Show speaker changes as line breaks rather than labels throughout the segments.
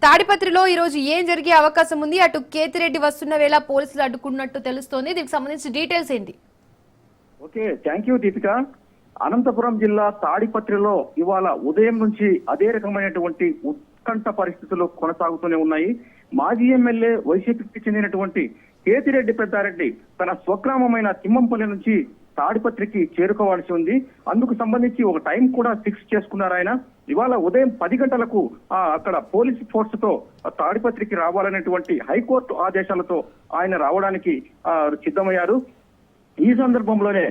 తాడిపత్రిలో ఈ రోజు ఏం జరిగే అవకాశం ఉంది? అటు కేతిరెడ్డి వస్తున్న వేళ పోలీసులు అడ్డుకున్నట్టు తెలుస్తోంది. దీనికి సంబంధించిన డీటెయిల్స్ ఏంటి?
Okay, thank you Deepika. Anantapur జిల్లా తాడిపత్రిలో ఇవాళ ఉదయం నుంచి అదే రకమైనటువంటి ఉత్కంఠ పరిస్థితులు కొనసాగుతూనే ఉన్నాయి. మాజీ ఎమ్మెల్యే వైసీపీకి చెందినటువంటి కేతిరెడ్డి పెద్దారెడ్డి తన స్వగ్రామమైన తిమ్మంపల్లి నుంచి తాడిపత్రికి చేరుకోవాల్సి ఉంది. అందుకు సంబంధించి ఒక టైం కూడా ఫిక్స్ చేసుకున్నారు ఆయన. ఇవాళ ఉదయం 10 గంటలకు అక్కడ పోలీస్ ఫోర్స్ తో తాడిపత్రికి రావాలనేటువంటి హైకోర్టు ఆదేశాలతో ఆయన రావడానికి సిద్ధమయ్యారు. ఈ సందర్భంలోనే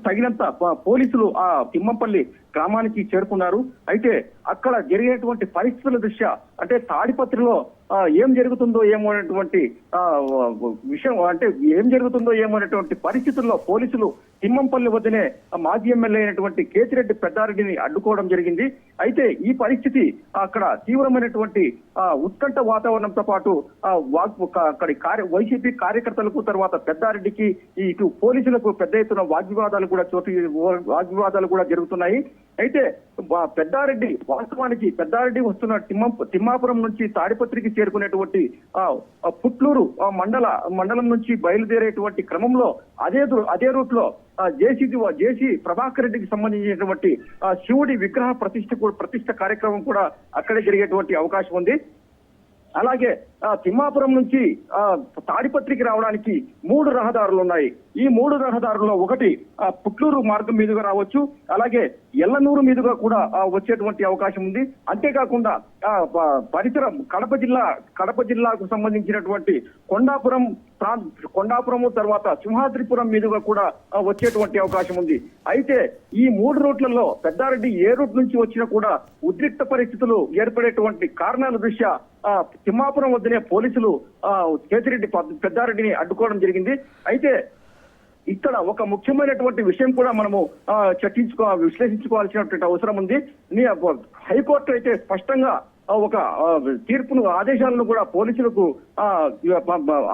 తగినంత పోలీసులు ఆ తిమ్మంపల్లి గ్రామానికి చేరుకున్నారు. అయితే అక్కడ జరిగినటువంటి పరిస్థితుల దృష్ట్యా అంటే తాడిపత్రిలో ఏం జరుగుతుందో ఏమో అనేటువంటి విషయం అంటే ఏం జరుగుతుందో ఏమో అనేటువంటి పరిస్థితుల్లో పోలీసులు తిమ్మంపల్లి వద్దనే మాజీ ఎమ్మెల్యే అయినటువంటి కేతిరెడ్డి పెద్దారెడ్డిని అడ్డుకోవడం జరిగింది. అయితే ఈ పరిస్థితి అక్కడ తీవ్రమైనటువంటి ఉత్కంఠ వాతావరణంతో పాటు అక్కడి వైసీపీ కార్యకర్తలకు తర్వాత పెద్దారెడ్డికి ఇటు పోలీసులకు పెద్ద ఎత్తున వాగ్వివాదాలు కూడా జరుగుతున్నాయి. అయితే పెద్దారెడ్డి వస్తున్న తిమ్మాపురం నుంచి తాడిపత్రికి చేరుకునేటువంటి పుట్లూరు మండలం నుంచి బయలుదేరేటువంటి క్రమంలో అదే రూట్ లో జేసీ ప్రభాకర్ రెడ్డికి సంబంధించినటువంటి శివుడి విగ్రహ ప్రతిష్ఠ కార్యక్రమం కూడా అక్కడే జరిగేటువంటి అవకాశం ఉంది. అలాగే తిమ్మాపురం నుంచి తాడిపత్రికి రావడానికి 3 రహదారులు ఉన్నాయి. ఈ 3 రహదారుల్లో ఒకటి పుట్లూరు మార్గం మీదుగా రావచ్చు, అలాగే ఎల్లనూరు మీదుగా కూడా వచ్చేటువంటి అవకాశం ఉంది. అంతేకాకుండా పరిసరం కడప జిల్లాకు సంబంధించినటువంటి కొండాపురము తర్వాత సింహాద్రిపురం మీదుగా కూడా వచ్చేటువంటి అవకాశం ఉంది. అయితే ఈ 3 రూట్లలో పెద్దారెడ్డి ఏ రూట్ నుంచి వచ్చినా కూడా ఉద్రిక్త పరిస్థితులు ఏర్పడేటువంటి కారణాల దృష్ట్యా తిమ్మాపురం వద్దనే పోలీసులు కేతిరెడ్డి పెద్దారెడ్డిని అడ్డుకోవడం జరిగింది. అయితే ఇక్కడ ఒక ముఖ్యమైనటువంటి విషయం కూడా మనము విశ్లేషించుకోవాల్సినటువంటి అవసరం ఉంది. హైకోర్టు అయితే స్పష్టంగా ఒక ఆదేశాలను కూడా పోలీసులకు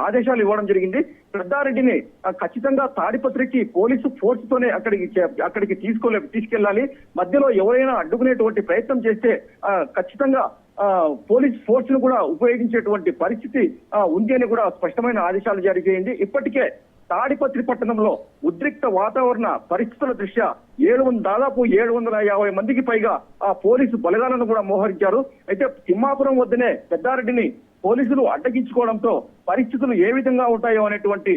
ఆదేశాలు ఇవ్వడం జరిగింది. పెద్దారెడ్డిని ఖచ్చితంగా తాడిపత్రికి పోలీసు ఫోర్స్ తోనే అక్కడికి తీసుకెళ్లాలి. మధ్యలో ఎవరైనా అడ్డుకునేటువంటి ప్రయత్నం చేస్తే ఖచ్చితంగా పోలీస్ ఫోర్స్ ను కూడా ఉపయోగించేటువంటి పరిస్థితి ఉంది అని కూడా స్పష్టమైన ఆదేశాలు జారీ చేయండి. ఇప్పటికే తాడిపత్రి పట్టణంలో ఉద్రిక్త వాతావరణ పరిస్థితుల దృష్ట్యా దాదాపు 750 మందికి పైగా పోలీసు బలగాలను కూడా మోహరించారు. అయితే తిమ్మాపురం వద్దనే పెద్దారెడ్డిని పోలీసులు అడ్డగించుకోవడంతో పరిస్థితులు ఏ విధంగా ఉంటాయో అనేటువంటి